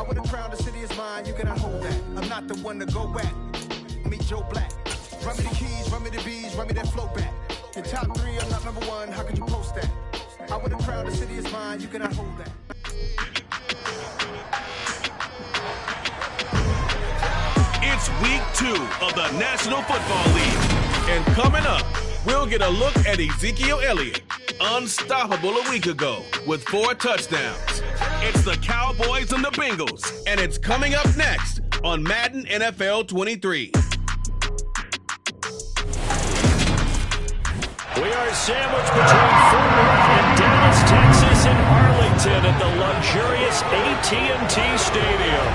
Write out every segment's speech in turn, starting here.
would have crowned the city as mine, you cannot hold that. I'm not the one to go at. Meet Joe Black. Run me the keys, run me the bees, run me that flow back. Your top 3, I'm not number 1, how could you post that? I would have crowned the city as mine, you cannot hold that. It's week 2 of the National Football League. And coming up, we'll get a look at Ezekiel Elliott, unstoppable a week ago with 4 touchdowns. It's the Cowboys and the Bengals, and it's coming up next on Madden NFL 23. We are sandwiched between Fort Worth and Dallas, Texas, and Arlington at the luxurious AT&T Stadium.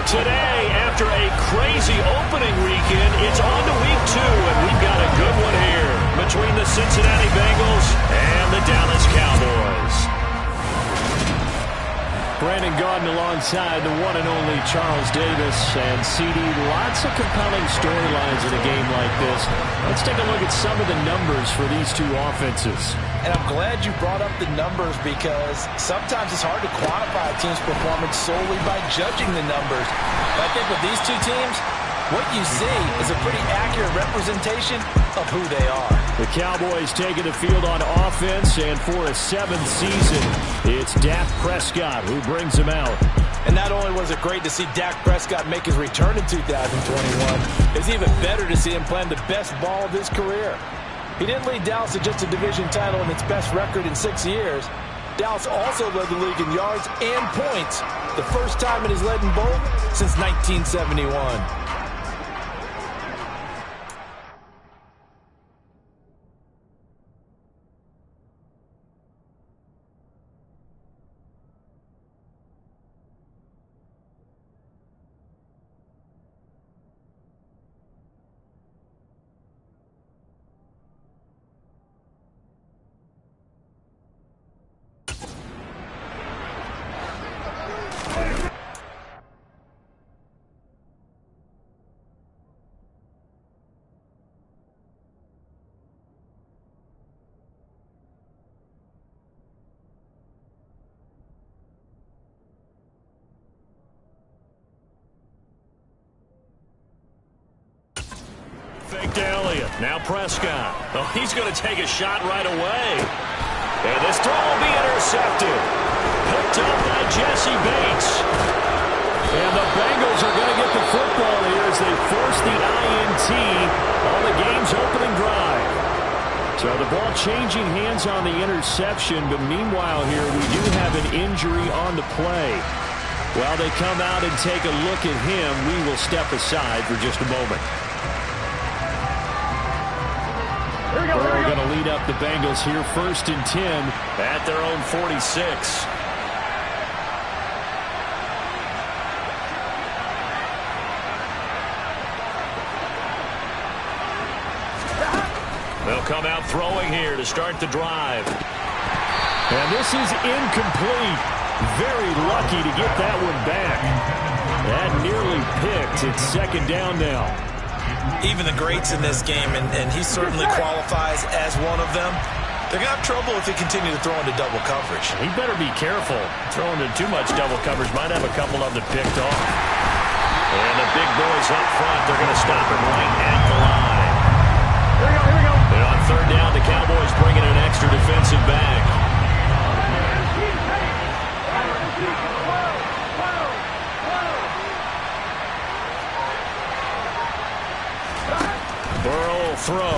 Today, after a crazy opening weekend, it's on to week 2, and we've got a good one here between the Cincinnati Bengals and the Dallas Cowboys. Brandon Gaudin alongside the one and only Charles Davis. And CD, lots of compelling storylines in a game like this. Let's take a look at some of the numbers for these two offenses. And I'm glad you brought up the numbers because sometimes it's hard to quantify a team's performance solely by judging the numbers. But I think with these two teams, what you see is a pretty accurate representation of who they are. The Cowboys taking the field on offense, and for a 7th season, it's Dak Prescott who brings them out. And not only was it great to see Dak Prescott make his return in 2021, it's even better to see him playing the best ball of his career. He didn't lead Dallas to just a division title and its best record in 6 years. Dallas also led the league in yards and points, the first time it has led in both since 1971. Fake to Elliott. Now Prescott. Oh, he's going to take a shot right away. And this throw will be intercepted. Picked up by Jesse Bates. And the Bengals are going to get the football here as they force the INT on the game's opening drive. So the ball changing hands on the interception, but meanwhile here we do have an injury on the play. While they come out and take a look at him, we will step aside for just a moment. We're going to lead up the Bengals here, 1st and 10 at their own 46. They'll come out throwing here to start the drive. And this is incomplete. Very lucky to get that one back. That nearly picked. It's 2nd down now. Even the greats in this game, and he certainly qualifies as one of them, they're going to have trouble if they continue to throw into double coverage. He better be careful. Throwing into too much double coverage might have a couple of them picked off. And the big boys up front, they're going to stop him right at the line. Here we go. And on 3rd down, the Cowboys bringing an extra defensive back. Burrow will throw.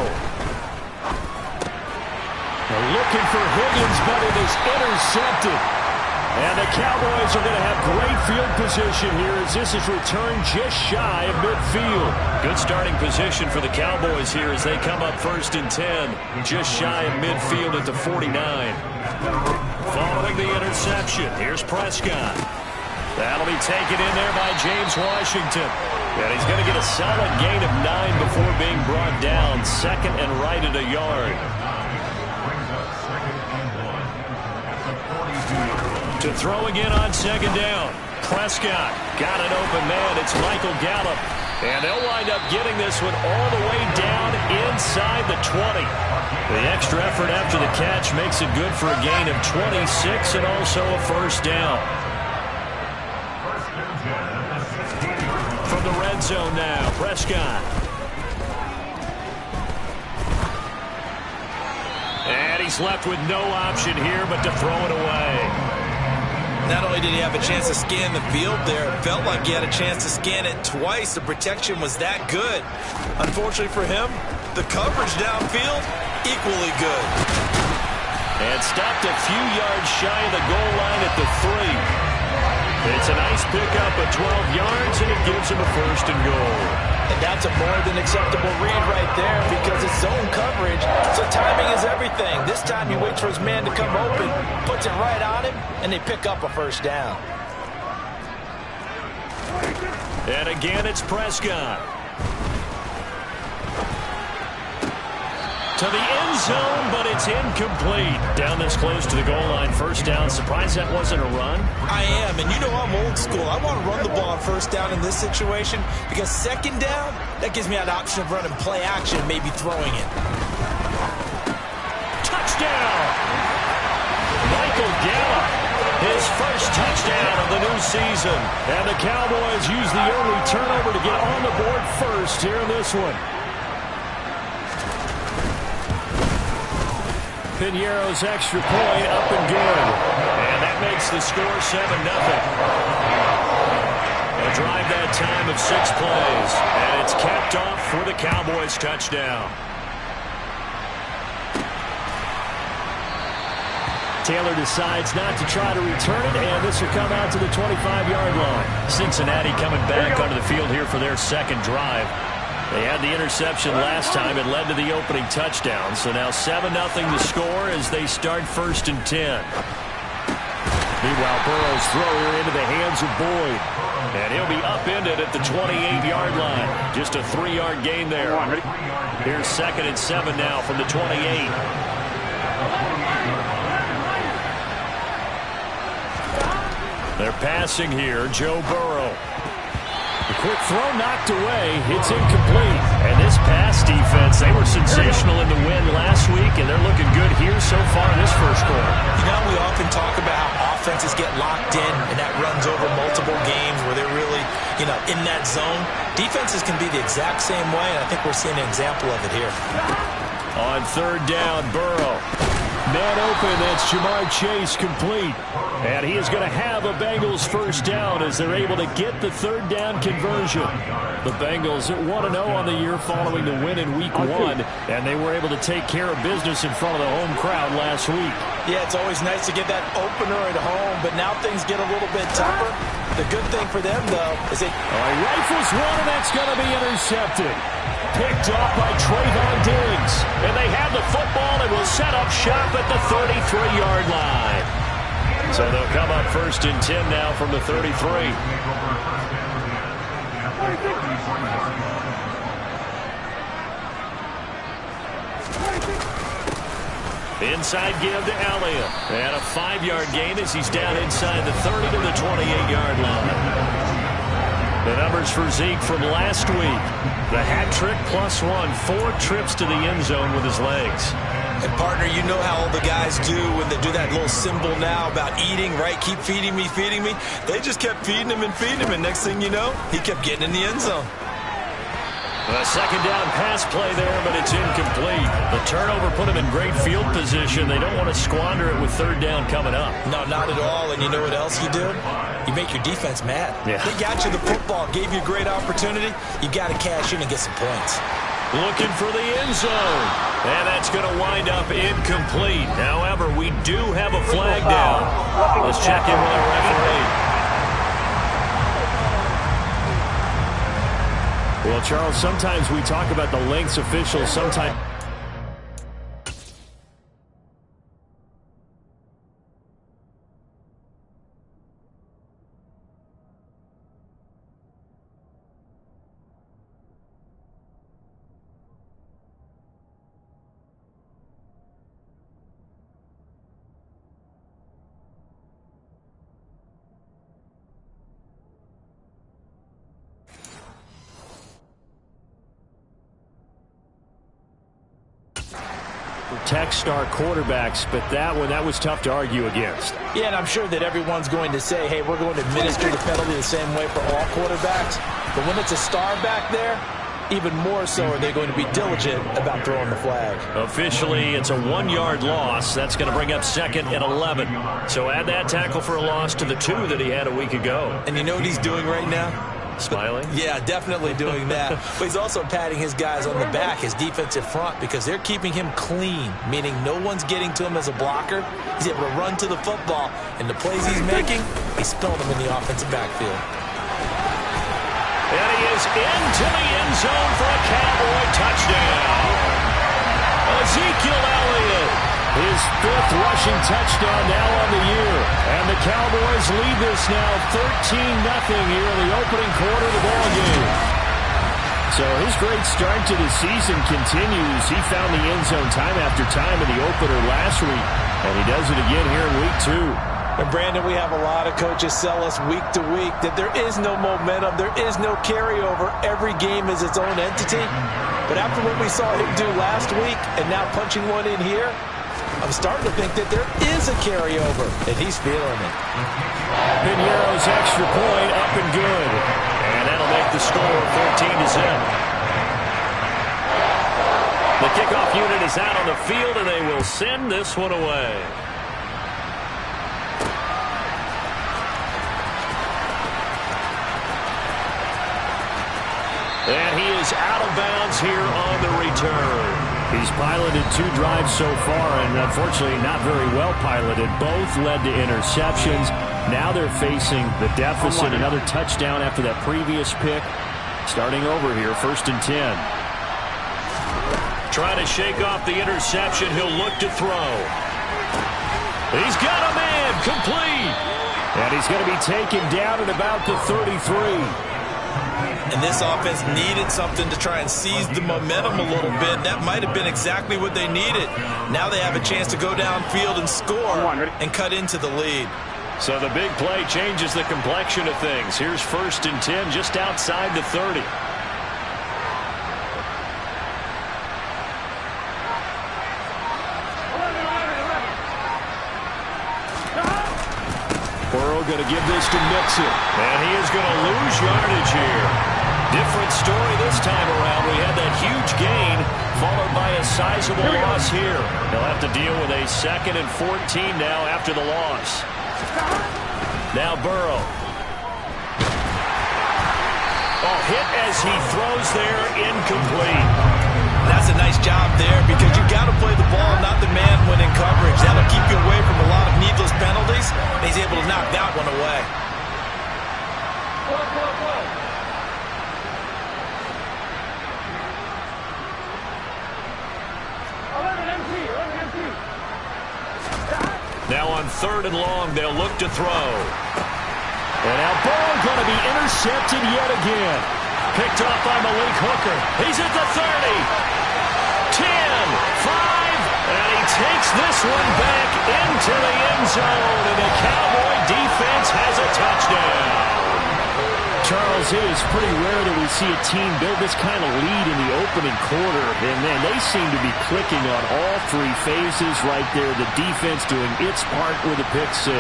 They're looking for Higgins, but it is intercepted. And the Cowboys are going to have great field position here as this is returned just shy of midfield. Good starting position for the Cowboys here as they come up 1st and 10, just shy of midfield at the 49. Following the interception, here's Prescott. That'll be taken in there by James Washington. And he's going to get a solid gain of 9 before being brought down. 2nd and right at a yard. To throw again on 2nd down. Prescott got an open man. It's Michael Gallup. And they'll wind up getting this one all the way down inside the 20. The extra effort after the catch makes it good for a gain of 26 and also a 1st down. from the red zone now. Prescott. And he's left with no option here but to throw it away. Not only did he have a chance to scan the field there, it felt like he had a chance to scan it twice. The protection was that good. Unfortunately for him, the coverage downfield, equally good. And stopped a few yards shy of the goal line at the 3. It's a nice pickup of 12 yards, and it gives him a first and goal. And that's a more than acceptable read right there because it's zone coverage, so timing is everything. This time he waits for his man to come open, puts it right on him, and they pick up a first down. And again, it's Prescott. To the end zone, but it's incomplete. Down this close to the goal line, first down. Surprised that wasn't a run? I am, and you know I'm old school. I want to run the ball on first down in this situation because second down, that gives me an option of running play action, maybe throwing it. Touchdown! Michael Gallup, his first touchdown of the new season. And the Cowboys use the early turnover to get on the board first here in this one. Piñeiro's extra point up and good. And that makes the score 7-0. A drive that time of 6 plays. And it's capped off for the Cowboys touchdown. Taylor decides not to try to return it, and this will come out to the 25-yard line. Cincinnati coming back onto the field here for their second drive. They had the interception last time. It led to the opening touchdown. So now 7-0 the score as they start 1st and 10. Meanwhile, Burrow's throw here into the hands of Boyd. And he'll be upended at the 28-yard line. Just a 3-yard gain there. Here's 2nd and 7 now from the 28. They're passing here. Joe Burrow. The quick throw knocked away. It's incomplete. And this pass defense, they were sensational in the win last week, and they're looking good here so far this first quarter. You know, we often talk about how offenses get locked in, and that runs over multiple games where they're really, in that zone. Defenses can be the exact same way, and I think we're seeing an example of it here. On 3rd down, Burrow. Man open, that's Jamar Chase complete. And he is going to have a Bengals first down as they're able to get the 3rd down conversion. The Bengals at 1-0 on the year following the win in Week 1, and they were able to take care of business in front of the home crowd last week. Yeah, it's always nice to get that opener at home, but now things get a little bit tougher. The good thing for them, though, is they... rifles one, and that's going to be intercepted. Picked off by Trayvon Diggs. And they have the football and will set up shop at the 33-yard line. So they'll come up 1st and 10 now from the 33. Inside give to Elliott. And a 5-yard gain as he's down inside the 30 to the 28-yard line. The numbers for Zeke from last week. The hat trick +1. 4 trips to the end zone with his legs. And, partner, you know how all the guys do when they do that little symbol now about eating, right? Keep feeding me, feeding me. They just kept feeding him and feeding him, and next thing you know, he kept getting in the end zone. A 2nd down pass play there, but it's incomplete. The turnover put him in great field position. They don't want to squander it with 3rd down coming up. No, not at all. And you know what else you do? You make your defense mad. Yeah. They got you the football, gave you a great opportunity. You got to cash in and get some points. Looking for the end zone. And that's going to wind up incomplete. However, we do have a flag down. Let's check in with our referee. Well, Charles, sometimes we talk about the lengths officials, sometimes... Protect star quarterbacks, but that was tough to argue against. Yeah, and I'm sure that everyone's going to say, hey, we're going to administer the penalty the same way for all quarterbacks. But when it's a star back there, even more so are they going to be diligent about throwing the flag. Officially, it's a 1-yard loss. That's going to bring up 2nd and 11. So add that tackle for a loss to the 2 that he had a week ago. And you know what he's doing right now? Smiling? Yeah, definitely doing that. But he's also patting his guys on the back, his defensive front, because they're keeping him clean, meaning no one's getting to him as a blocker. He's able to run to the football, and the plays he's making, he's spilling them in the offensive backfield. And he is into the end zone for a Cowboy touchdown. Ezekiel Elliott, his 5th rushing touchdown now on the year. And the Cowboys lead this now 13-0 here in the opening quarter of the ball game. So his great start to the season continues. He found the end zone time after time in the opener last week. And he does it again here in week 2. And Brandon, we have a lot of coaches sell us week to week that there is no momentum, there is no carryover. Every game is its own entity. But after what we saw him do last week and now punching one in here, I'm starting to think that there is a carryover, and he's feeling it. Piñeiro's extra point up and good. And that'll make the score 14-0. The kickoff unit is out on the field, and they will send this one away. And he is out of bounds here on the return. He's piloted 2 drives so far, and unfortunately not very well piloted. Both led to interceptions. Now they're facing the deficit. Another touchdown after that previous pick. Starting over here, 1st and 10. Trying to shake off the interception. He'll look to throw. He's got a man, complete. And he's going to be taken down at about the 33. And this offense needed something to try and seize the momentum a little bit. That might have been exactly what they needed. Now they have a chance to go downfield and score and cut into the lead. So the big play changes the complexion of things. Here's 1st and 10 just outside the 30. Burrow going to give this to Mixon. And he is going to lose yardage here. Different story this time around. We had that huge gain followed by a sizable loss here. They'll have to deal with a 2nd and 14 now after the loss. Now Burrow. Oh, hit as he throws there, incomplete. That's a nice job there because you got to play the ball, not the man when in coverage. That'll keep you away from a lot of needless penalties. And he's able to knock that one away. Now on 3rd and long, they'll look to throw. And now Burrow going to be intercepted yet again. Picked off by Malik Hooker. He's at the 30. 10, 5, and he takes this one back into the end zone, and the Cowboy defense has a touchdown. Charles, it is pretty rare that we see a team build this kind of lead in the opening quarter, and then they seem to be clicking on all 3 phases right there. The defense doing its part with a pick 6.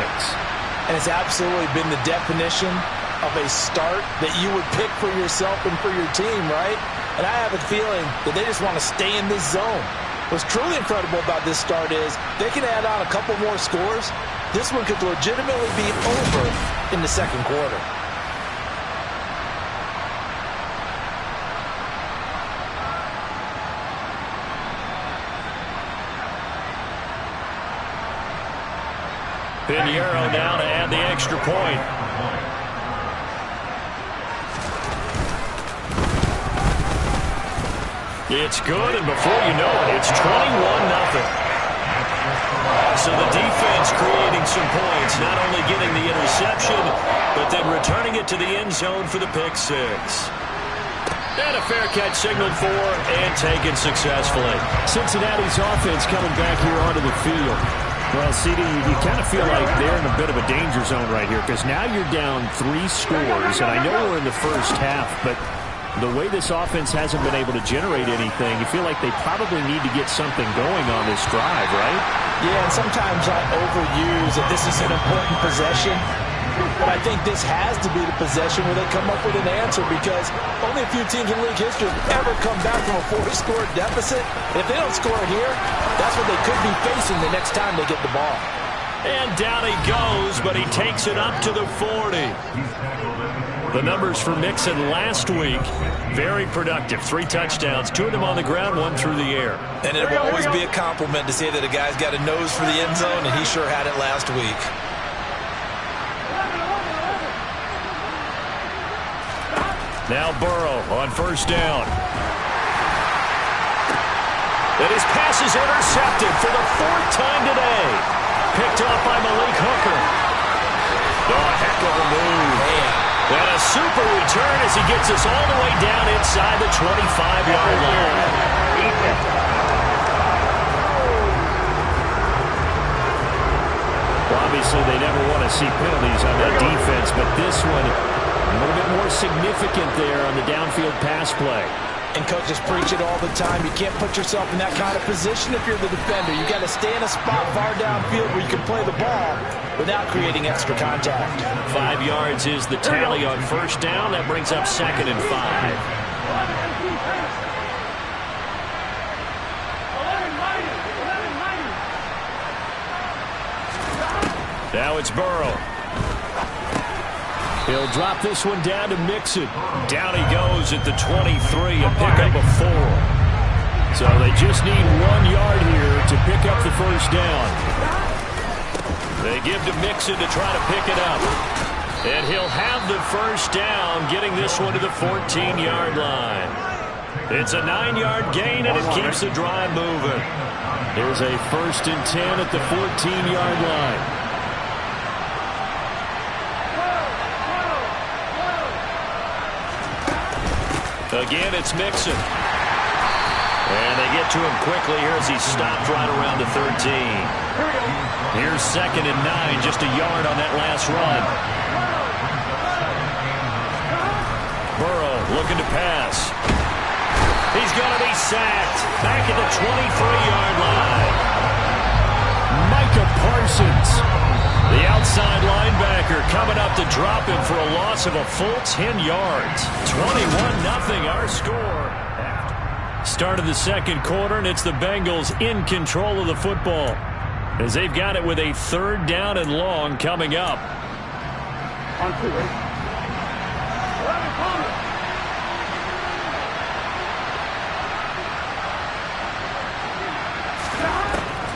And it's absolutely been the definition of a start that you would pick for yourself and for your team, right? And I have a feeling that they just want to stay in this zone. What's truly incredible about this start is they can add on a couple more scores. This one could legitimately be over in the 2nd quarter. Piñeiro now to add the extra point. It's good, and before you know it, it's 21-0. So the defense creating some points, not only getting the interception, but then returning it to the end zone for the pick 6. And a fair catch signaled for and taken successfully. Cincinnati's offense coming back here onto the field. Well, CD, you kind of feel like they're in a bit of a danger zone right here because now you're down 3 scores, and I know we're in the first half, but the way this offense hasn't been able to generate anything, you feel like they probably need to get something going on this drive, right? Yeah, and sometimes I overuse that this is an important possession. But I think this has to be the possession where they come up with an answer, because only a few teams in league history have ever come back from a 4-score deficit. If they don't score here, that's what they could be facing the next time they get the ball. And down he goes, but he takes it up to the 40. The numbers for Mixon last week, very productive. 3 touchdowns, 2 of them on the ground, 1 through the air. And it will always be a compliment to say that a guy's got a nose for the end zone, and he sure had it last week. Now Burrow on first down. And his pass is intercepted for the 4th time today. Picked off by Malik Hooker. Oh, heck of a move. Man. And a super return as he gets us all the way down inside the 25-yard line. Well, obviously, they never want to see penalties on that defense, but this one a little bit more significant there on the downfield pass play. And coaches preach it all the time. You can't put yourself in that kind of position if you're the defender. You got to stay in a spot far downfield where you can play the ball without creating extra contact. 5 yards is the tally on first down. That brings up 2nd and 5. Now it's Burrow. He'll drop this one down to Mixon. Down he goes at the 23, a pickup of 4. So they just need 1 yard here to pick up the first down. They give to Mixon to try to pick it up. And he'll have the first down, getting this one to the 14-yard line. It's a 9-yard gain, and it keeps the drive moving. Here's a 1st and 10 at the 14-yard line. Again, it's Mixon. And they get to him quickly here as he stopped right around the 13. Here's 2nd and 9, just a yard on that last run. Burrow looking to pass. He's going to be sacked. Back at the 23-yard line. Micah Parsons, the outside linebacker, coming up to drop him for a loss of a full 10 yards. 21-0 our score. Start of the second quarter, and it's the Bengals in control of the football as they've got it with a 3rd down and long coming up.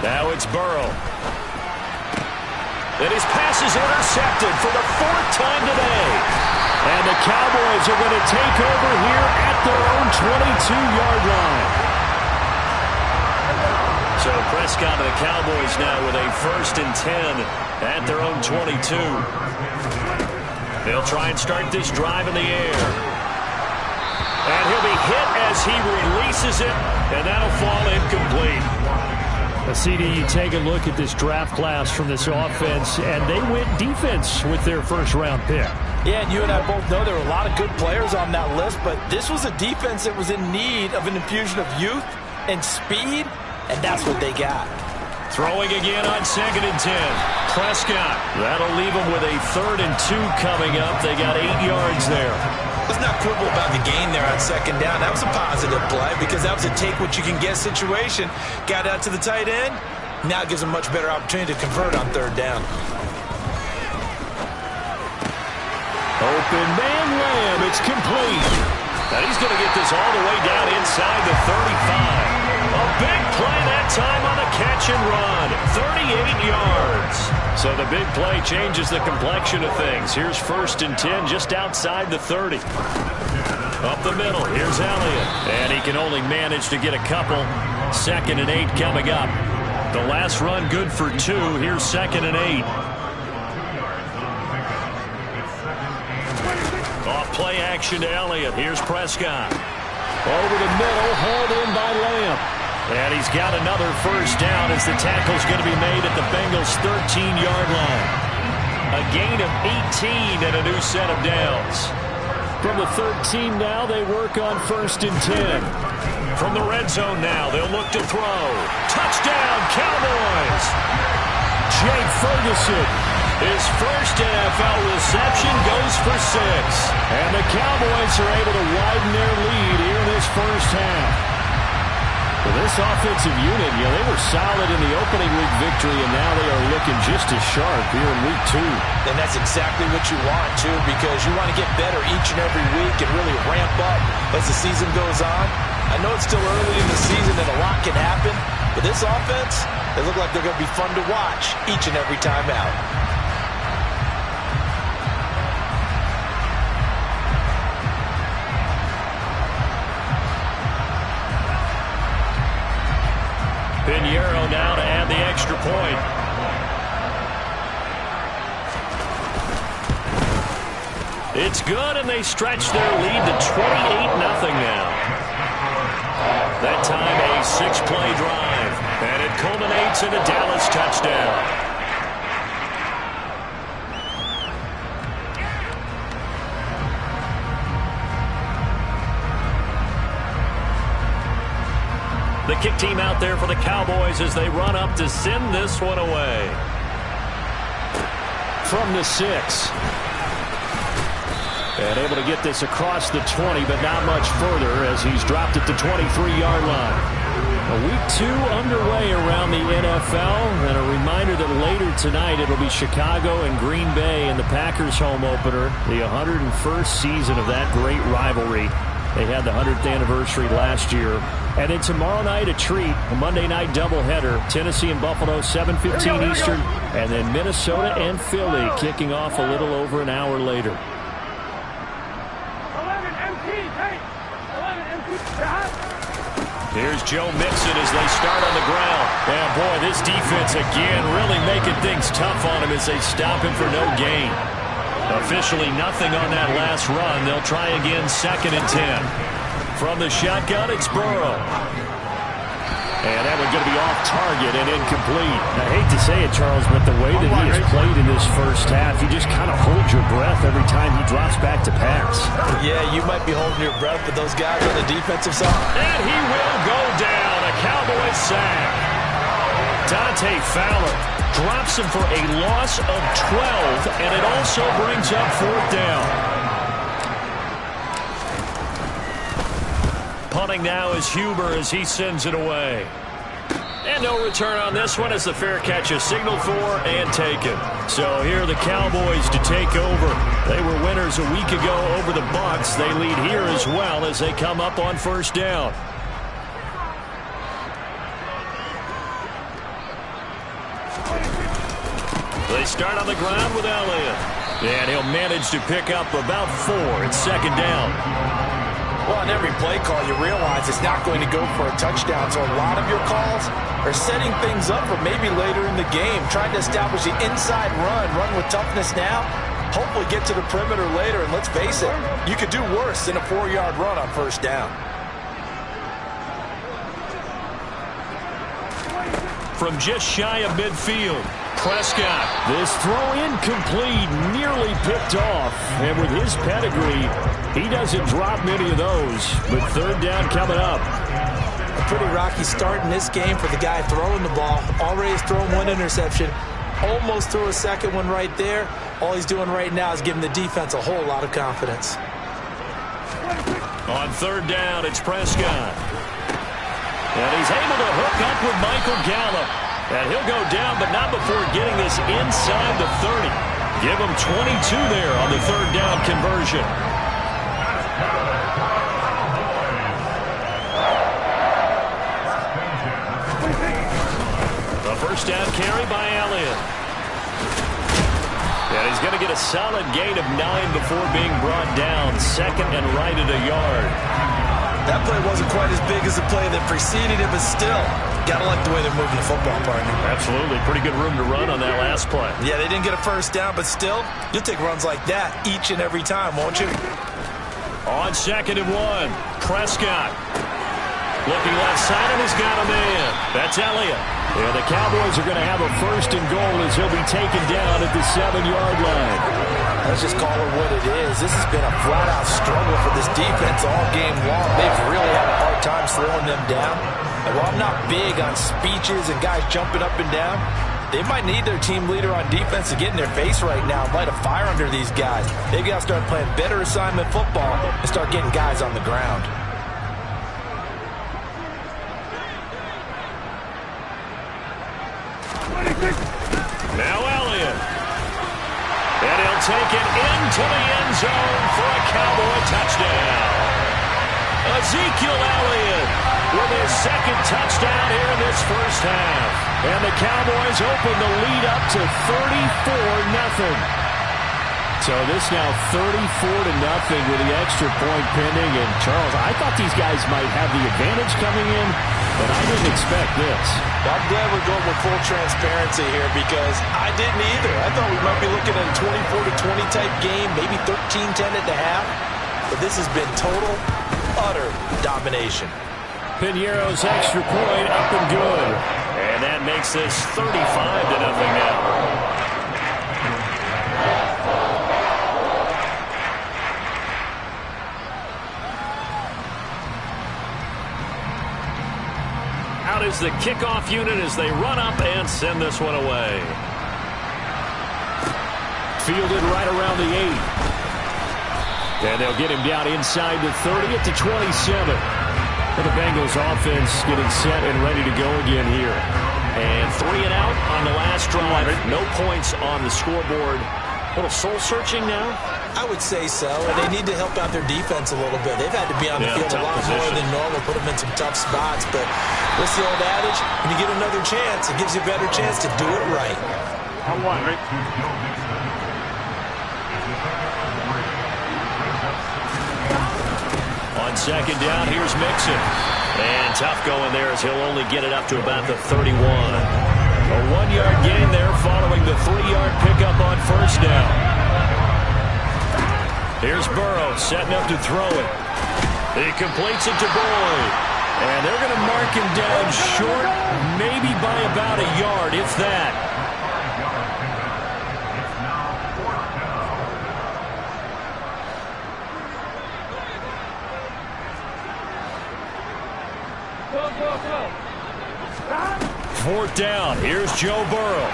Now it's Burrow. And his pass is intercepted for the 4th time today. And the Cowboys are going to take over here at their own 22-yard line. So Prescott and the Cowboys now with a 1st and 10 at their own 22. They'll try and start this drive in the air. And he'll be hit as he releases it, and that'll fall incomplete. CD, you take a look at this draft class from this offense, and they went defense with their first-round pick. Yeah, and you and I both know there were a lot of good players on that list, but this was a defense that was in need of an infusion of youth and speed, and that's what they got. Throwing again on 2nd and 10. Prescott. That'll leave them with a 3rd and 2 coming up. They got 8 yards there. Let's not quibble about the gain there on 2nd down. That was a positive play because that was a take-what-you-can-get situation. Got out to the tight end. Now it gives them much better opportunity to convert on 3rd down. Open man Lamb. It's complete. Now he's going to get this all the way down inside the 35. A big play that time on the catch and run. 38 yards. So the big play changes the complexion of things. Here's 1st and 10 just outside the 30. Up the middle. Here's Elliott. And he can only manage to get a couple. 2nd and 8 coming up. The last run good for 2. Here's 2nd and 8. Off play action to Elliott. Here's Prescott. Over the middle, hauled in by Lamb. And he's got another first down as the tackle's going to be made at the Bengals' 13-yard line. A gain of 18 and a new set of downs. From the 13 now, they work on 1st and 10. From the red zone now, they'll look to throw. Touchdown, Cowboys! Jake Ferguson His first NFL reception goes for 6. And the Cowboys are able to widen their lead here in this first half. Well, this offensive unit, they were solid in the opening week victory, and now they are looking just as sharp here in week 2. And that's exactly what you want, too, because you want to get better each and every week and really ramp up as the season goes on. I know it's still early in the season and a lot can happen, but this offense, they look like they're going to be fun to watch each and every time out. Pinheiro now to add the extra point. It's good, and they stretch their lead to 28-0 now. That time a 6-play drive, and it culminates in a Dallas touchdown. The kick team out there for the Cowboys as they run up to send this one away. From the 6. And able to get this across the 20, but not much further as he's dropped it to 23-yard line. Week 2 underway around the NFL. And a reminder that later tonight it'll be Chicago and Green Bay in the Packers home opener. The 101st season of that great rivalry. They had the 100th anniversary last year. And then tomorrow night, a treat, a Monday night doubleheader. Tennessee and Buffalo, 7:15 Eastern. And then Minnesota and Philly kicking off a little over an hour later. Here's Joe Mixon as they start on the ground. And boy, this defense again really making things tough on him as they stop him for no gain. Officially nothing on that last run. They'll try again 2nd and 10. From the shotgun, it's Burrow. And that one's going to be off target and incomplete. I hate to say it, Charles, but the way that he has played in this first half, you just kind of hold your breath every time he drops back to pass. Yeah, you might be holding your breath, but those guys on the defensive side. And he will go down. A Cowboys sack. Dante Fowler drops him for a loss of 12, and it also brings up 4th down. Punting now is Huber as he sends it away. And no return on this one as the fair catch is signaled for and taken. So here are the Cowboys to take over. They were winners a week ago over the Bucs. They lead here as well as they come up on 1st down. They start on the ground with Elliott. And he'll manage to pick up about 4. It's 2nd down. Well, on every play call, you realize it's not going to go for a touchdown. So a lot of your calls are setting things up for maybe later in the game, trying to establish the inside run with toughness now, hopefully get to the perimeter later. And let's face it, you could do worse than a 4-yard run on 1st down. From just shy of midfield, Prescott. This throw incomplete, nearly picked off. And with his pedigree, he doesn't drop many of those. But 3rd down coming up. A pretty rocky start in this game for the guy throwing the ball. Already has thrown 1 interception. Almost threw a 2nd one right there. All he's doing right now is giving the defense a whole lot of confidence. On 3rd down, it's Prescott. And he's able to hook up with Michael Gallup. And he'll go down, but not before getting this inside the 30. Give him 22 there on the 3rd down conversion. The 1st down carry by Elliott. And he's going to get a solid gain of 9 before being brought down. 2nd and right at a yard. That play wasn't quite as big as the play that preceded it, but still, got to like the way they're moving the football, partner. Absolutely. Pretty good room to run on that last play. Yeah, they didn't get a 1st down, but still, you'll take runs like that each and every time, won't you? On 2nd and 1, Prescott. Looking left side, and he's got a man. That's Elliott. And the Cowboys are going to have a 1st and goal as he'll be taken down at the 7-yard line. Let's just call it what it is. This has been a flat-out struggle for this defense all game long. They've really had a hard time slowing them down. And while I'm not big on speeches and guys jumping up and down, They might need their team leader on defense to get in their face right now and light a fire under these guys. They've got to start playing better assignment football and start getting guys on the ground. Now Elliott. And he'll take it into the end zone for a Cowboy touchdown. Ezekiel Elliott with his second touchdown here in this first half. And the Cowboys open the lead up to 34-0. So this now 34-0 with the extra point pending. And Charles, I thought these guys might have the advantage coming in, but I didn't expect this. I'm glad we're going with full transparency here because I didn't either. I thought we might be looking at a 24-20 type game, maybe 13-10 at the half. But this has been total, utter domination. Piñeiro's extra point up and good. And that makes this 35-0 now. Out is the kickoff unit as they run up and send this one away. Fielded right around the 8. And they'll get him down inside the 30 at the 27. For the Bengals offense getting set and ready to go again here. And 3 and out on the last drive. No points on the scoreboard. A little soul-searching now? I would say so, and they need to help out their defense a little bit. They've had to be on the field a lot more than normal, put them in some tough spots. But what's the old adage? When you get another chance, it gives you a better chance to do it right. On second down, here's Mixon. And tough going there as he'll only get it up to about the 31. A 1-yard gain there following the 3-yard pickup on first down. Here's Burrow setting up to throw it. He completes it to Boyd. And they're going to mark him down short, maybe by about a yard, if that. Fourth down. Here's Joe Burrow.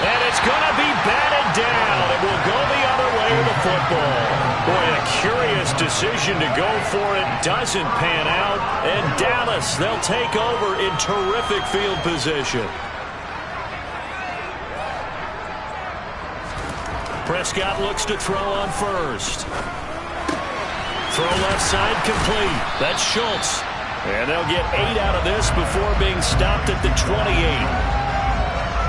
And it's going to be batted down. It will go the other way of the football. Boy, a curious decision to go for it. Doesn't pan out. And Dallas, they'll take over in terrific field position. Prescott looks to throw on first. Throw left side complete. That's Schultz. And they'll get 8 out of this before being stopped at the 28.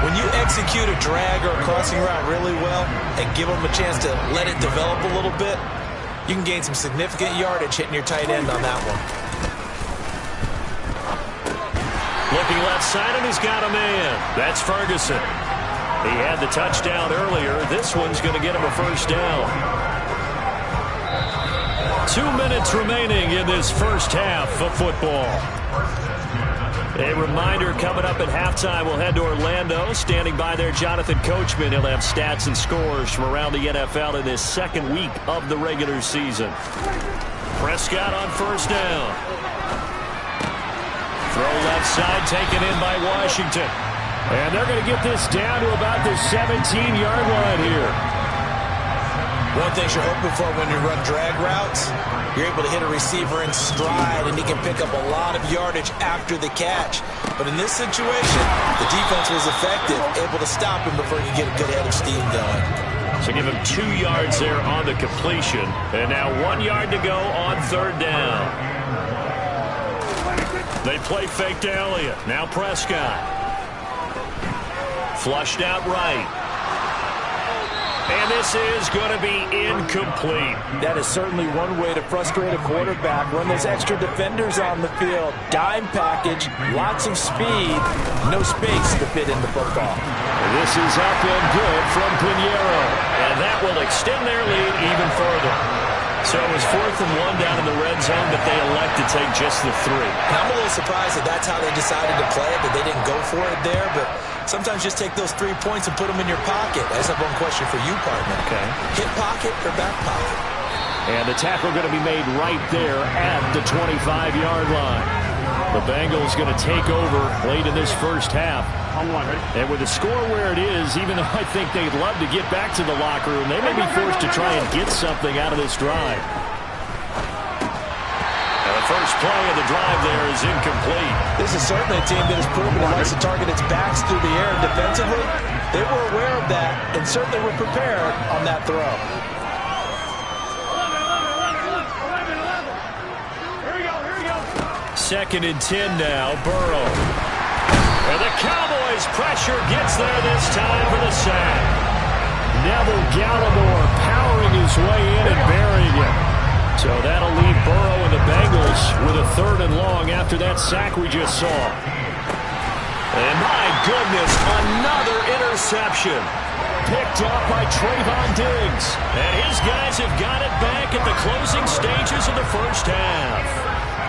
When you execute a drag or a crossing route really well and give them a chance to let it develop a little bit, you can gain some significant yardage hitting your tight end on that one. Looking left side, and he's got a man. That's Ferguson. He had the touchdown earlier. This one's going to get him a first down. 2 minutes remaining in this first half of football. A reminder, coming up at halftime, we'll head to Orlando. Standing by there, Jonathan Coachman. He'll have stats and scores from around the NFL in this second week of the regular season. Prescott on first down. Throw left side, taken in by Washington. And they're going to get this down to about the 17-yard line here. One thing you're hoping for when you run drag routes, you're able to hit a receiver in stride, and he can pick up a lot of yardage after the catch. But in this situation, the defense was effective, able to stop him before he could get a good head of steam going. So give him 2 yards there on the completion. And now 1 yard to go on third down. They play fake to Elliott. Now Prescott. Flushed out right. And this is going to be incomplete. That is certainly one way to frustrate a quarterback. Run those extra defenders on the field. Dime package, lots of speed, no space to fit in the football. This is up and good from Piñeiro. And that will extend their lead even further. So it was 4th and 1 down in the red zone, but they elect to take just the 3. And I'm a little surprised that that's how they decided to play it, that they didn't go for it there. But sometimes just take those 3 points and put them in your pocket. I just have one question for you, partner. Okay. Hip pocket or back pocket? And the tackle going to be made right there at the 25-yard line. The Bengals going to take over late in this first half. And with the score where it is, even though I think they'd love to get back to the locker room, they may be forced to try and get something out of this drive. And the first play of the drive there is incomplete. This is certainly a team that has proven it likes to target its backs through the air, and defensively, they were aware of that and certainly were prepared on that throw. Second and 10 now, Burrow. And the Cowboys pressure gets there this time for the sack. Neville Gallimore powering his way in and burying it. So that'll leave Burrow and the Bengals with a 3rd and long after that sack we just saw. And my goodness, another interception. Picked off by Trayvon Diggs. And his guys have got it back at the closing stages of the first half.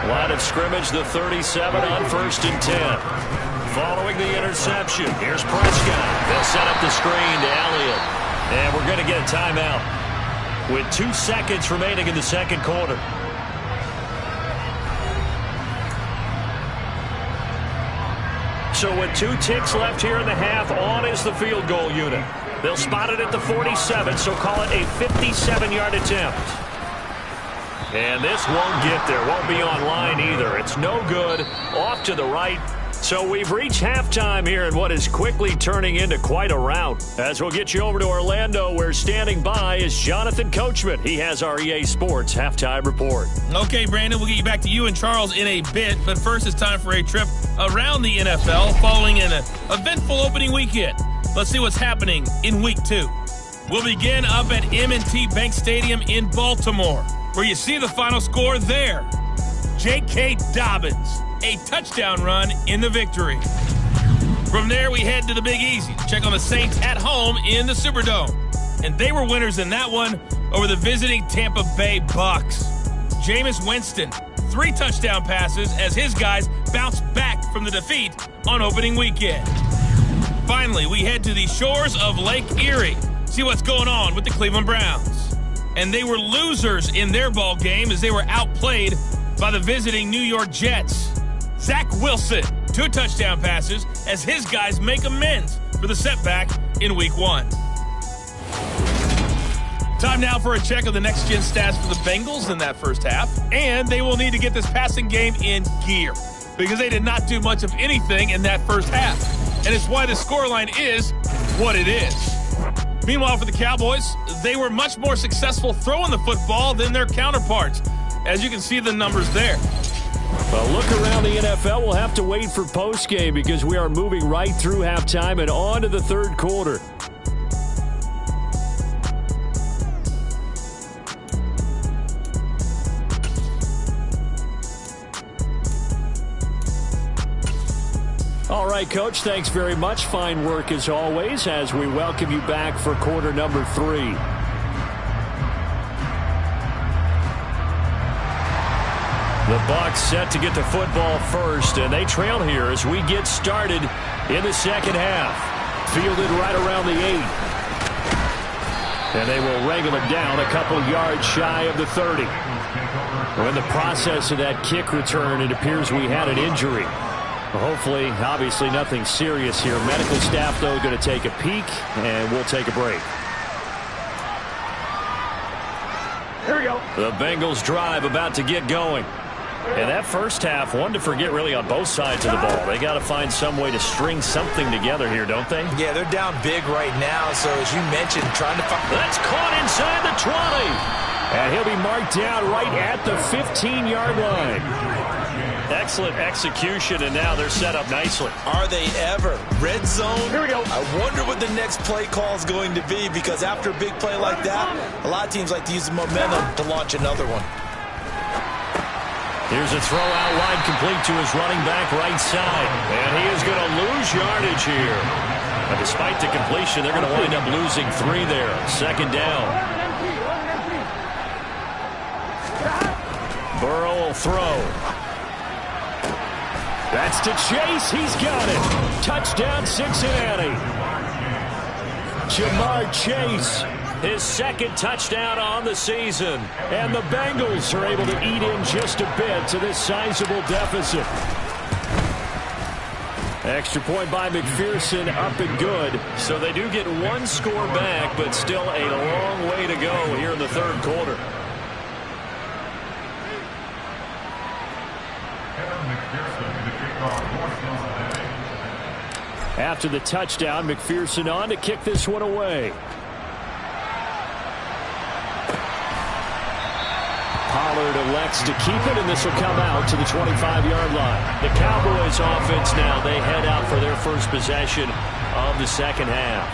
Line of scrimmage, the 37 on 1st and 10. Following the interception, here's Prescott. They'll set up the screen to Elliott. And we're going to get a timeout with 2 seconds remaining in the second quarter. So with 2 ticks left here in the half, on is the field goal unit. They'll spot it at the 47, so call it a 57-yard attempt. And this won't get there. Won't be on line either. It's no good. Off to the right. So we've reached halftime here in what is quickly turning into quite a rout. As we'll get you over to Orlando, where standing by is Jonathan Coachman. He has our EA Sports halftime report. Okay, Brandon, we'll get you back to you and Charles in a bit. But first, it's time for a trip around the NFL following an eventful opening weekend. Let's see what's happening in Week 2. We'll begin up at M&T Bank Stadium in Baltimore, where you see the final score there. J.K. Dobbins, a touchdown run in the victory. From there, we head to the Big Easy to check on the Saints at home in the Superdome. And they were winners in that one over the visiting Tampa Bay Bucks. Jameis Winston, 3 touchdown passes as his guys bounced back from the defeat on opening weekend. Finally, we head to the shores of Lake Erie, see what's going on with the Cleveland Browns. And they were losers in their ball game as they were outplayed by the visiting New York Jets. Zach Wilson, 2 touchdown passes as his guys make amends for the setback in Week 1. Time now for a check of the next-gen stats for the Bengals in that first half. And they will need to get this passing game in gear because they did not do much of anything in that first half. And it's why the scoreline is what it is. Meanwhile, for the Cowboys, they were much more successful throwing the football than their counterparts, as you can see the numbers there. A look around the NFL, we'll have to wait for postgame because we are moving right through halftime and on to the third quarter. All right, Coach, thanks very much. Fine work as always as we welcome you back for quarter number 3. The Bucs set to get the football first, and they trail here as we get started in the second half. Fielded right around the 8. And they will wrangle it down a couple yards shy of the 30. Well, in the process of that kick return, it appears we had an injury. Hopefully, obviously nothing serious here. Medical staff, though, going to take a peek, and we'll take a break. Here we go. The Bengals drive about to get going. And that first half, one to forget really on both sides of the ball. They got to find some way to string something together here, don't they? Yeah, they're down big right now, so as you mentioned, trying to find... That's caught inside the 20. And he'll be marked down right at the 15-yard line. Excellent execution, and now they're set up nicely. Are they ever? Red zone? Here we go. I wonder what the next play call is going to be, because after a big play like that, a lot of teams like to use the momentum to launch another one. Here's a throw out wide, complete to his running back right side. And he is going to lose yardage here. But despite the completion, they're going to wind up losing 3 there. Second down. Burrow will throw. That's to Chase. He's got it. Touchdown, Cincinnati. Jamar Chase, his second touchdown on the season. And the Bengals are able to eat in just a bit to this sizable deficit. Extra point by McPherson, up and good. So they do get one score back, but still a long way to go here in the third quarter. After the touchdown, McPherson on to kick this one away. Pollard elects to keep it, and this will come out to the 25-yard line. The Cowboys offense now, they head out for their first possession of the second half.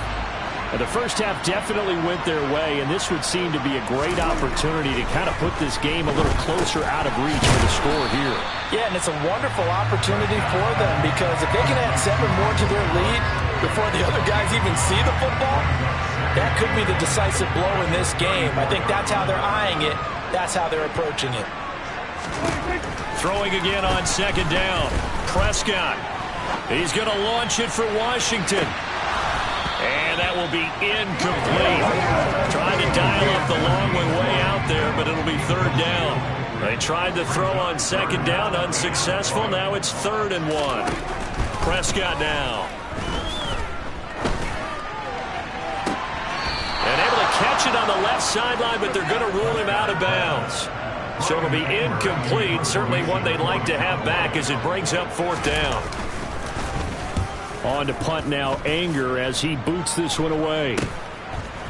And the first half definitely went their way, and this would seem to be a great opportunity to kind of put this game a little closer out of reach for the score here. Yeah, and it's a wonderful opportunity for them, because if they can add 7 more to their lead before the other guys even see the football, that could be the decisive blow in this game. I think that's how they're eyeing it. That's how they're approaching it. Throwing again on second down. Prescott. He's going to launch it for Washington. And that will be incomplete. Trying to dial up the long way out there, but it'll be third down. They tried to throw on second down, unsuccessful. Now it's 3rd and 1. Prescott now. And able to catch it on the left sideline, but they're going to rule him out of bounds. So it'll be incomplete. Certainly one they'd like to have back as it brings up 4th down. On to punt now, Anger, as he boots this one away.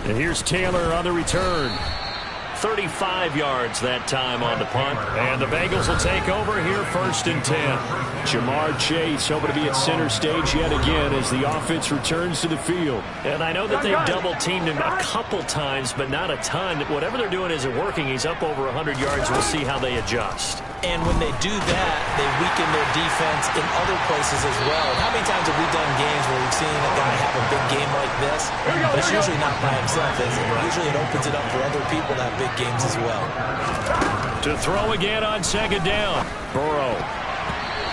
And here's Taylor on the return. 35 yards that time on the punt. And the Bengals will take over here, 1st and 10. Jamar Chase hoping to be at center stage yet again as the offense returns to the field. And I know that they've double-teamed him a couple times, but not a ton. Whatever they're doing isn't working. He's up over 100 yards. We'll see how they adjust. And when they do that, they weaken their defense in other places as well. And how many times have we done games where we've seen a guy have a big game like this? But it's usually not by himself, is it? Usually it opens it up for other people to have big games as well. To throw again on second down. Burrow.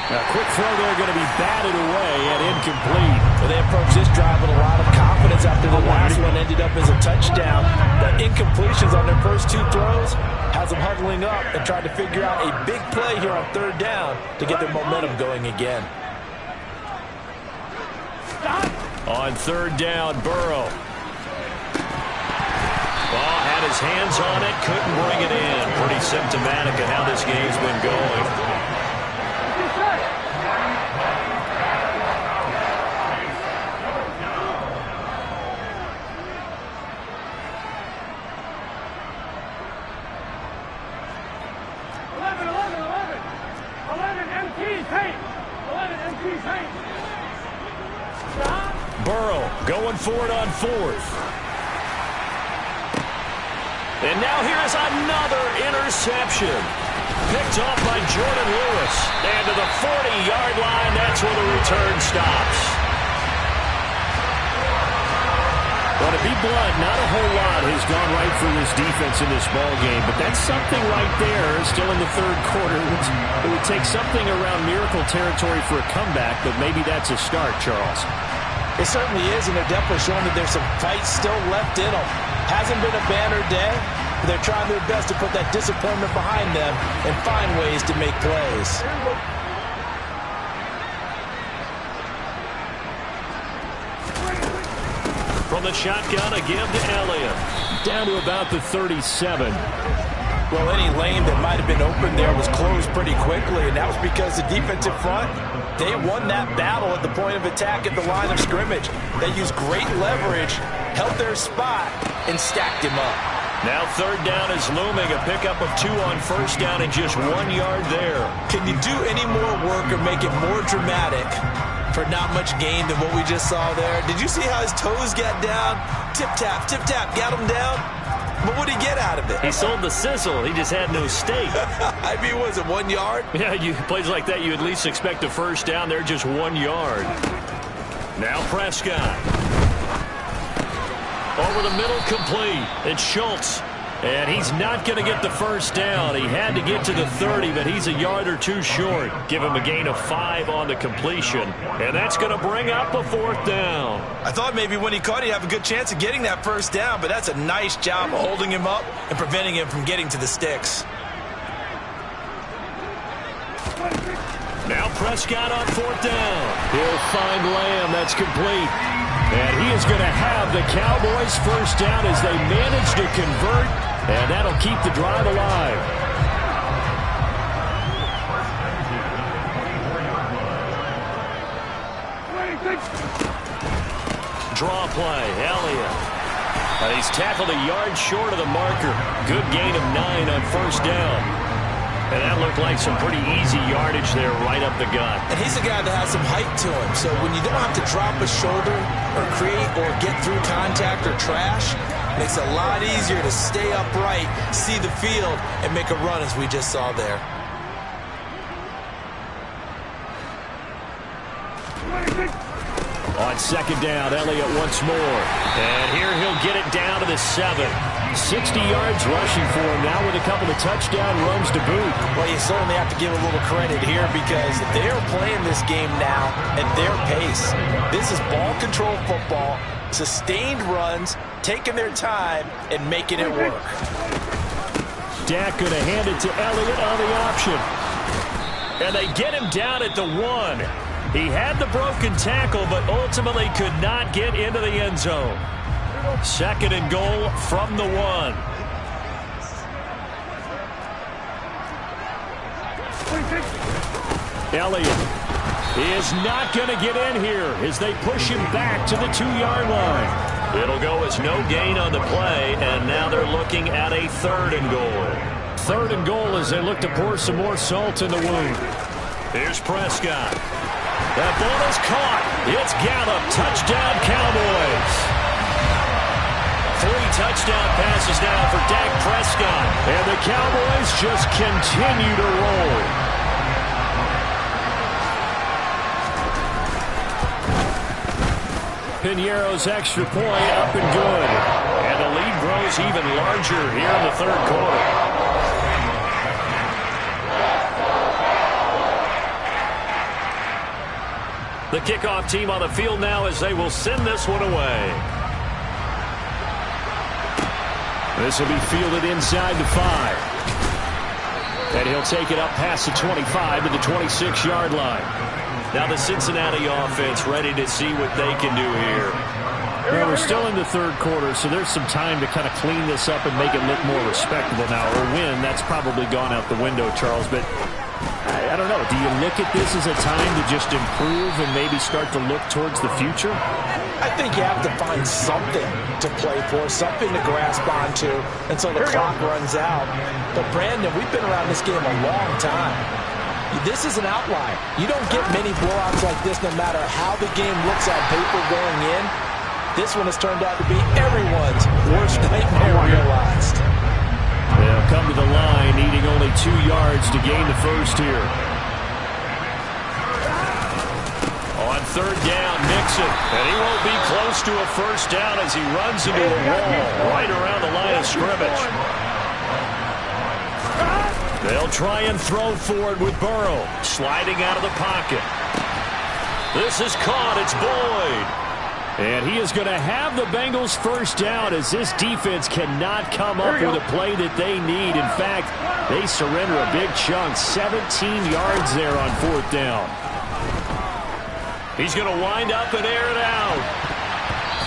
A quick throw there, going to be batted away and incomplete. Well, they approach this drive with a lot of confidence after the last one ended up as a touchdown. The incompletions on their first 2 throws has them huddling up and trying to figure out a big play here on 3rd down to get their momentum going again. On 3rd down, Burrow. Ball had his hands on it, couldn't bring it in. Pretty symptomatic of how this game's been going. Burrow going for it on 4th. And now here's another interception. Picked off by Jordan Lewis. And to the 40-yard line, that's where the return stops. Well, to be blunt, not a whole lot has gone right for this defense in this ballgame, but that's something right there still in the 3rd quarter. It would take something around miracle territory for a comeback, but maybe that's a start, Charles. It certainly is, and they're definitely showing that there's some fight still left in them. Hasn't been a banner day, but they're trying their best to put that disappointment behind them and find ways to make plays. From the shotgun, a give to Elliott. Down to about the 37. Well, any lane that might have been open there was closed pretty quickly, and that was because the defensive front, they won that battle at the point of attack at the line of scrimmage. They used great leverage, held their spot, and stacked him up. Now 3rd down is looming. A pickup of 2 on 1st down and just 1 yard there. Can you do any more work or make it more dramatic for not much gain than what we just saw there? Did you see how his toes got down? Tip-tap, got him down. But what did he get out of it? He sold the sizzle. He just had no steak. I mean, was it 1 yard? Yeah, plays like that, you at least expect a 1st down. They're just 1 yard. Now Prescott. Over the middle, complete. It's Schultz. And he's not going to get the 1st down. He had to get to the 30, but he's a yard or 2 short. Give him a gain of 5 on the completion. And that's going to bring up a 4th down. I thought maybe when he caught it, he'd have a good chance of getting that 1st down, but that's a nice job of holding him up and preventing him from getting to the sticks. Now Prescott on 4th down. He'll find Lamb. That's complete. And he is going to have the Cowboys first down as they manage to convert. And that'll keep the drive alive. Draw play. Elliott. He's tackled a yard short of the marker. Good gain of 9 on 1st down. And that looked like some pretty easy yardage there right up the gut. And he's a guy that has some height to him. So when you don't have to drop a shoulder or create or get through contact or trash, it makes it a lot easier to stay upright, see the field, and make a run as we just saw there. On 2nd down, Elliott once more. And here he'll get it down to the 7. 60 yards rushing for him now with a couple of touchdown runs to boot. Well, you certainly have to give a little credit here because they're playing this game now at their pace. This is ball control football, sustained runs, taking their time, and making it work. Dak going to hand it to Elliott on the option. And they get him down at the 1. He had the broken tackle, but ultimately could not get into the end zone. 2nd and goal from the 1. Elliott is not going to get in here as they push him back to the 2-yard line. It'll go as no gain on the play, and now they're looking at a 3rd and goal. 3rd and goal as they look to pour some more salt in the wound. Here's Prescott. That ball is caught. It's Gallup. Touchdown, Cowboys. 3 touchdown passes now for Dak Prescott. And the Cowboys just continue to roll. Piñeiro's extra point up and good. And the lead grows even larger here in the 3rd quarter. The kickoff team on the field now as they will send this one away. This will be fielded inside the 5. And he'll take it up past the 25 to the 26-yard line. Now the Cincinnati offense ready to see what they can do here. Well, we're still in the 3rd quarter, so there's some time to kind of clean this up and make it look more respectable now. Or win, that's probably gone out the window, Charles. But I don't know. Do you look at this as a time to just improve and maybe start to look towards the future? I think you have to find something to play for, something to grasp onto until the clock runs out. But, Brandon, we've been around this game a long time. This is an outlier. You don't get many blowouts like this no matter how the game looks on paper going in. This one has turned out to be everyone's worst nightmare realized. They'll come to the line, needing only 2 yards to gain the first here. On 3rd down, Mixon. And he won't be close to a first down as he runs into a wall right around the line of scrimmage. They'll try and throw for it with Burrow, sliding out of the pocket. This is caught. It's Boyd. And he is going to have the Bengals first down as this defense cannot come up with a play that they need. In fact, they surrender a big chunk, 17 yards there on 4th down. He's going to wind up and air it out.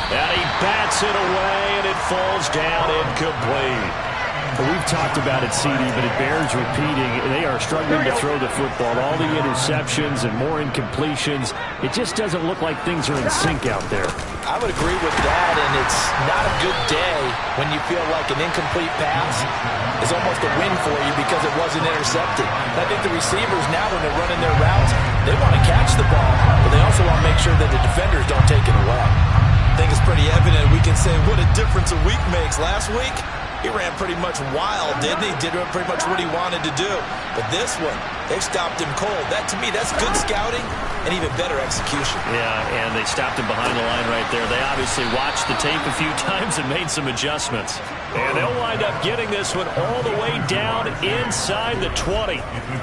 And he bats it away, and it falls down incomplete. We've talked about it, CD, but it bears repeating. They are struggling to throw the football. All the interceptions and more incompletions. It just doesn't look like things are in sync out there. I would agree with that, and it's not a good day when you feel like an incomplete pass is almost a win for you because it wasn't intercepted. And I think the receivers now, when they're running their routes, they want to catch the ball, but they also want to make sure that the defenders don't take it away. I think it's pretty evident. We can say what a difference a week makes. Last week, he ran pretty much wild, didn't he? Did pretty much what he wanted to do. But this one, they've stopped him cold. That, to me, that's good scouting and even better execution. Yeah, and they stopped him behind the line right there. They obviously watched the tape a few times and made some adjustments. And they'll wind up getting this one all the way down inside the 20.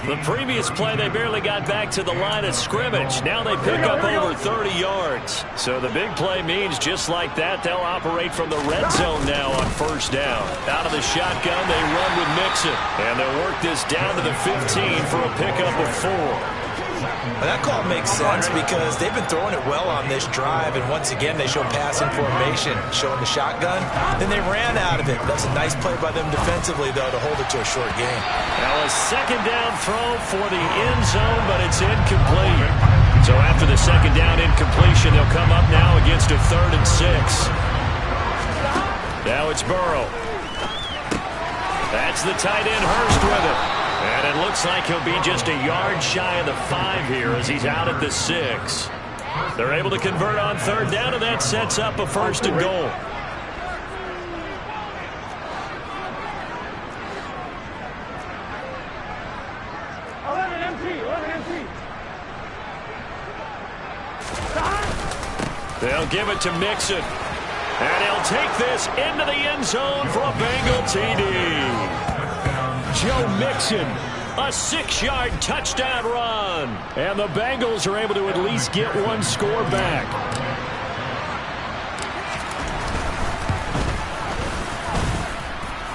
The previous play, they barely got back to the line of scrimmage. Now they pick up over 30 yards. So the big play means just like that, they'll operate from the red zone now on first down. Out of the shotgun, they run with Mixon. And they'll work this down to the 15 for a pickup of 4. Well, that call makes sense because they've been throwing it well on this drive, and once again they show passing formation, showing the shotgun. Then they ran out of it. That's a nice play by them defensively, though, to hold it to a short game. Now a second down throw for the end zone, but it's incomplete. So after the second down incompletion, they'll come up now against a 3rd and 6. Now it's Burrow. That's the tight end Hurst with it. And it looks like he'll be just a yard shy of the 5 here as he's out at the 6. They're able to convert on 3rd down, and that sets up a 1st and goal. They'll give it to Mixon. And he'll take this into the end zone for a Bengal TD. Joe Mixon, a 6-yard touchdown run. And the Bengals are able to at least get one score back.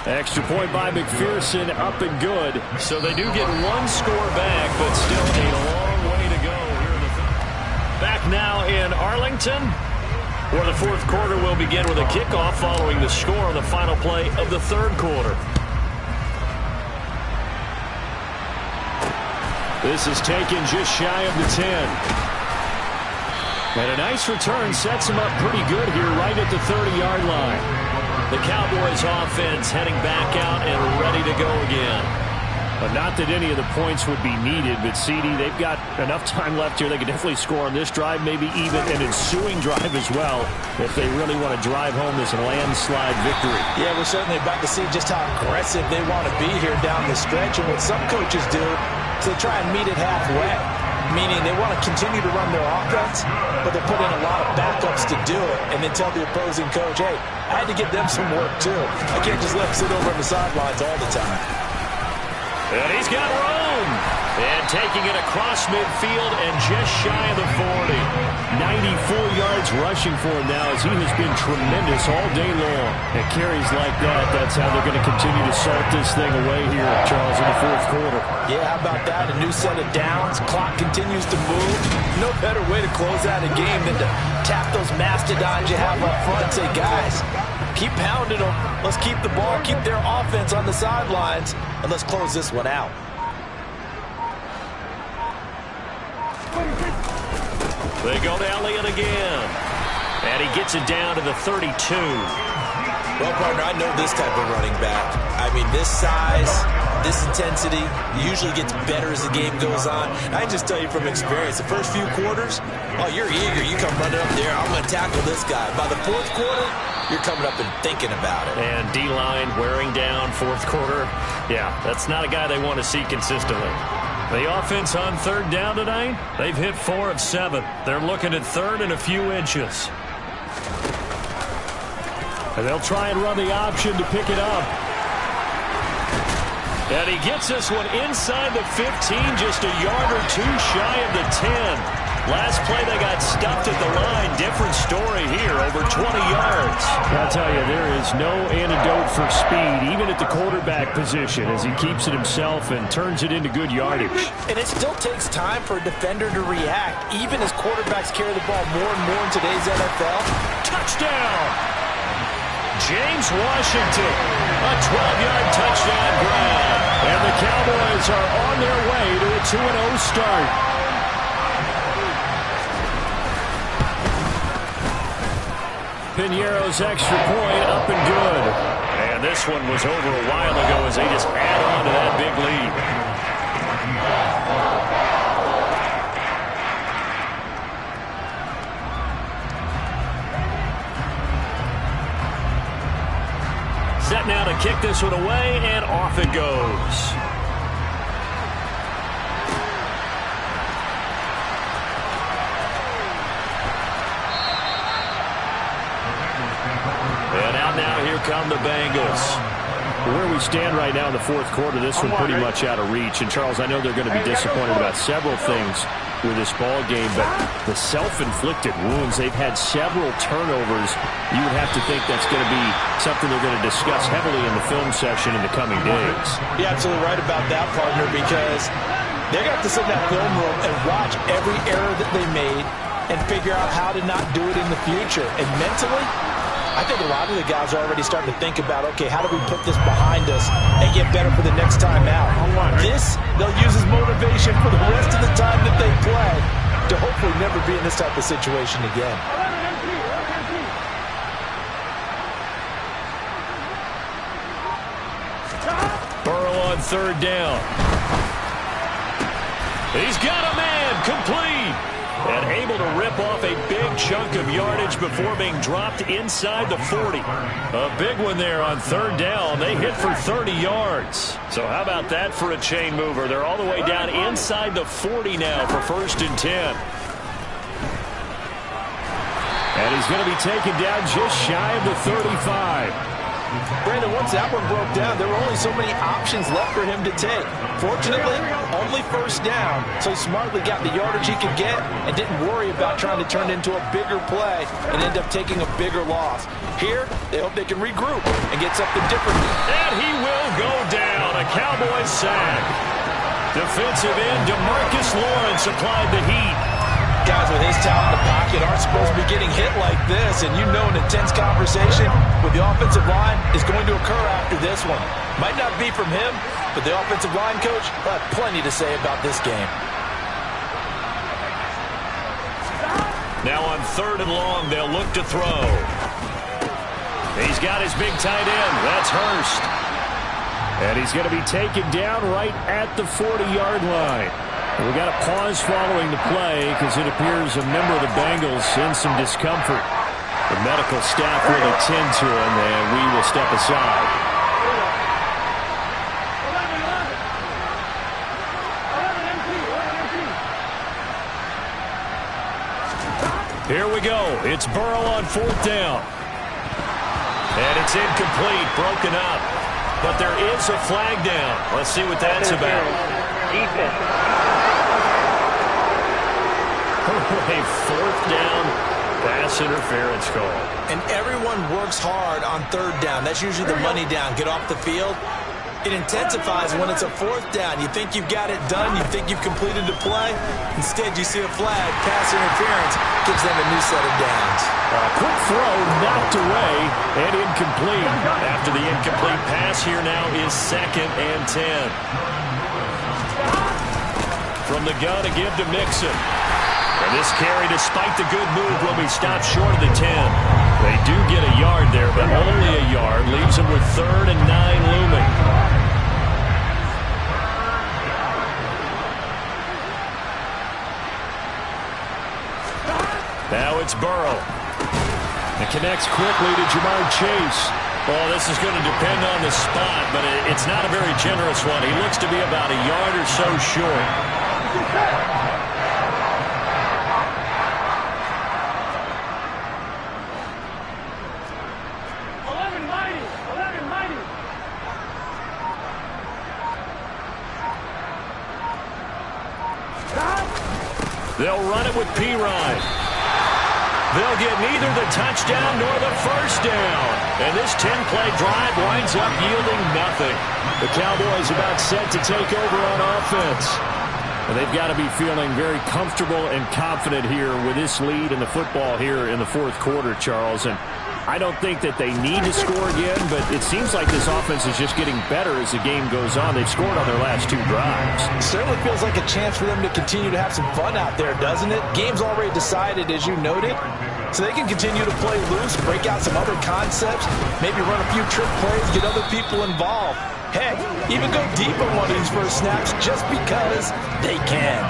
Extra point by McPherson, up and good. So they do get one score back, but still a long way to go here in the third. Back now in Arlington, where the 4th quarter will begin with a kickoff following the score on the final play of the 3rd quarter. This is taken just shy of the 10. And a nice return sets him up pretty good here right at the 30-yard line. The Cowboys offense heading back out and ready to go again. But not that any of the points would be needed, but CD, they've got enough time left here. They could definitely score on this drive, maybe even an ensuing drive as well, if they really want to drive home this landslide victory. Yeah, we're certainly about to see just how aggressive they want to be here down the stretch. And what some coaches do is they try and meet it halfway, meaning they want to continue to run their offense, but they put in a lot of backups to do it, and then tell the opposing coach, hey, I had to give them some work too. I can't just let them sit over on the sidelines all the time. And he's got room. And taking it across midfield and just shy of the 40. 94 yards rushing for him now as he has been tremendous all day long. And carries like that, that's how they're going to continue to salt this thing away here, Charles, in the 4th quarter. Yeah, how about that? A new set of downs. Clock continues to move. No better way to close out a game than to tap those mastodons you have up front and say, guys, keep pounding them. Let's keep the ball, keep their offense on the sidelines, and let's close this one out. They go to Elliott again. And he gets it down to the 32. Well, partner, I know this type of running back. I mean, this size, this intensity usually gets better as the game goes on. I can just tell you from experience, the first few quarters, oh, you're eager. You come running up there. I'm going to tackle this guy. By the 4th quarter, you're coming up and thinking about it. And D-line wearing down 4th quarter. Yeah, that's not a guy they want to see consistently. The offense on 3rd down tonight, they've hit 4 of 7. They're looking at 3rd and a few inches. And they'll try and run the option to pick it up. And he gets this one inside the 15, just a yard or two shy of the 10. Last play, they got stuffed at the line. Different story here, over 20 yards. I'll tell you, there is no antidote for speed, even at the quarterback position, as he keeps it himself and turns it into good yardage. And it still takes time for a defender to react, even as quarterbacks carry the ball more and more in today's NFL. Touchdown! James Washington, a 12-yard touchdown grab. And the Cowboys are on their way to a 2-0 start. Piñeiro's extra point up and good. And this one was over a while ago as they just add on to that big lead. Set now to kick this one away, and off it goes. And out now, here come the Bengals. Where we stand right now in the 4th quarter, this one pretty much out of reach. And, Charles, I know they're going to be disappointed about several things with this ball game, but the self-inflicted wounds, they've had several turnovers. You would have to think that's going to be something they're going to discuss heavily in the film session in the coming days. You're absolutely right about that, partner, because They're going to have to sit in that film room and watch every error that they made and figure out how to not do it in the future. And mentally, I think a lot of the guys are already starting to think about, okay, how do we put this behind us and get better for the next time out? This, they'll use as motivation for the rest of the time that they play to hopefully never be in this type of situation again. Burrow on third down. He's got a man, complete. And able to rip off a big chunk of yardage before being dropped inside the 40. A big one there on third down. They hit for 30 yards. So how about that for a chain mover? They're all the way down inside the 40 now for 1st and 10. And he's going to be taken down just shy of the 35. Brandon, once that one broke down, there were only so many options left for him to take. Fortunately, only 1st down, so he smartly got the yardage he could get and didn't worry about trying to turn it into a bigger play and end up taking a bigger loss. Here, they hope they can regroup and get something different. And he will go down. A Cowboys sack. Defensive end DeMarcus Lawrence applied the heat. Guys with his talent in the pocket aren't supposed to be getting hit like this, and you know an intense conversation with the offensive line is going to occur after this one. Might not be from him, but the offensive line coach will have plenty to say about this game. Now on 3rd and long, they'll look to throw. He's got his big tight end. That's Hurst. And he's going to be taken down right at the 40-yard line. We got a pause following the play because it appears a member of the Bengals in some discomfort. The medical staff will attend to him, and we will step aside. Here we go. It's Burrow on 4th down. And it's incomplete, broken up. But there is a flag down. Let's see what that's about. A 4th down pass interference call. And everyone works hard on 3rd down. That's usually the money down. Get off the field. It intensifies when it's a 4th down. You think you've got it done. You think you've completed the play. Instead, you see a flag. Pass interference gives them a new set of downs. Quick throw knocked away and incomplete. After the incomplete pass, here now is 2nd and 10. From the gun to give to Mixon. And this carry, despite the good move, will be stopped short of the 10. They do get a yard there, but only a yard. Leaves them with 3rd and 9 looming. Now it's Burrow. It connects quickly to Jamar Chase. Well, this is going to depend on the spot, but it's not a very generous one. He looks to be about a yard or so short. They'll run it with P-Ryan. They'll get neither the touchdown nor the 1st down. And this 10-play drive winds up yielding nothing. The Cowboys about set to take over on offense. And they've got to be feeling very comfortable and confident here with this lead in the football here in the 4th quarter, Charles. And I don't think that they need to score again, but it seems like this offense is just getting better as the game goes on. They've scored on their last 2 drives. It certainly feels like a chance for them to continue to have some fun out there, doesn't it? Game's already decided, as you noted, so they can continue to play loose, break out some other concepts, maybe run a few trick plays, get other people involved. Heck, even go deep on one of these first snaps just because they can.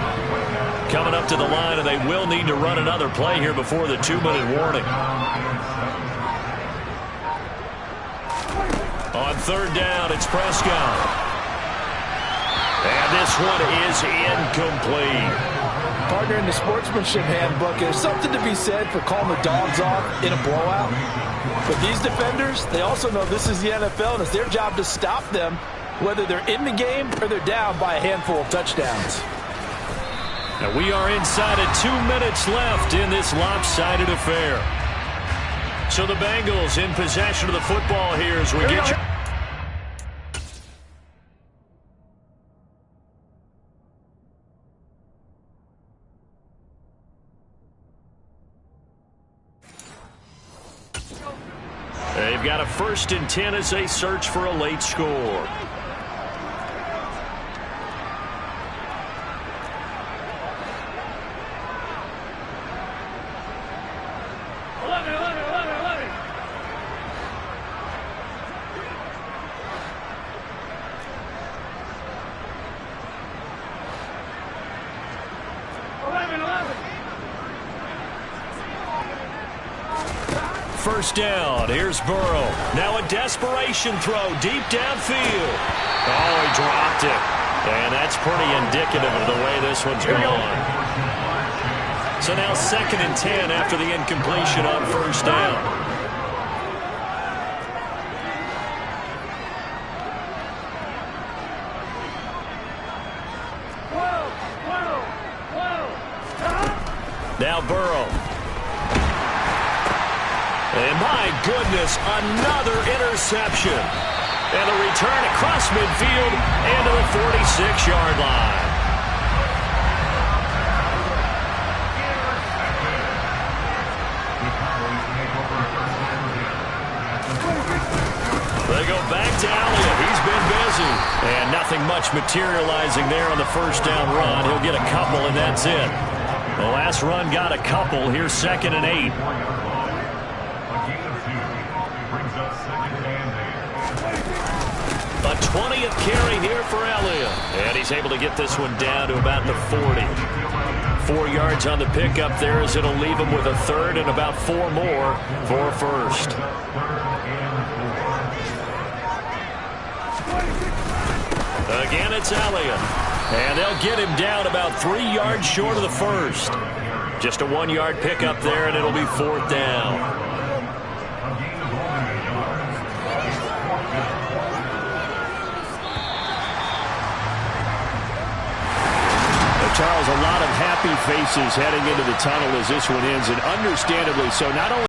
Coming up to the line, and they will need to run another play here before the 2-minute warning. On 3rd down, it's Prescott. And this one is incomplete. Partner, in the sportsmanship handbook, there's something to be said for calling the dogs off in a blowout. But these defenders, they also know this is the NFL, and it's their job to stop them, whether they're in the game or they're down by a handful of touchdowns. Now we are inside of 2 minutes left in this lopsided affair. So the Bengals in possession of the football here as we get you. They've got a 1st and 10 as they search for a late score. First down. Here's Burrow. Now a desperation throw deep downfield. Oh, he dropped it. And that's pretty indicative of the way this one's gone. So now 2nd and 10 after the incompletion on first down. Now Burrow. And my goodness, another interception. And a return across midfield and to the 46-yard line. They go back to Elliott. He's been busy. And nothing much materializing there on the first down run. He'll get a couple, and that's it. The last run got a couple. Here's 2nd and 8. A 20th carry here for Elliott. And he's able to get this one down to about the 40. 4 yards on the pickup there as it'll leave him with a 3rd and about 4 more for first. Again, it's Elliott. And they'll get him down about 3 yards short of the first. Just a 1-yard pickup there, and it'll be 4th down. Charles, a lot of happy faces heading into the tunnel as this one ends, and understandably so. Not only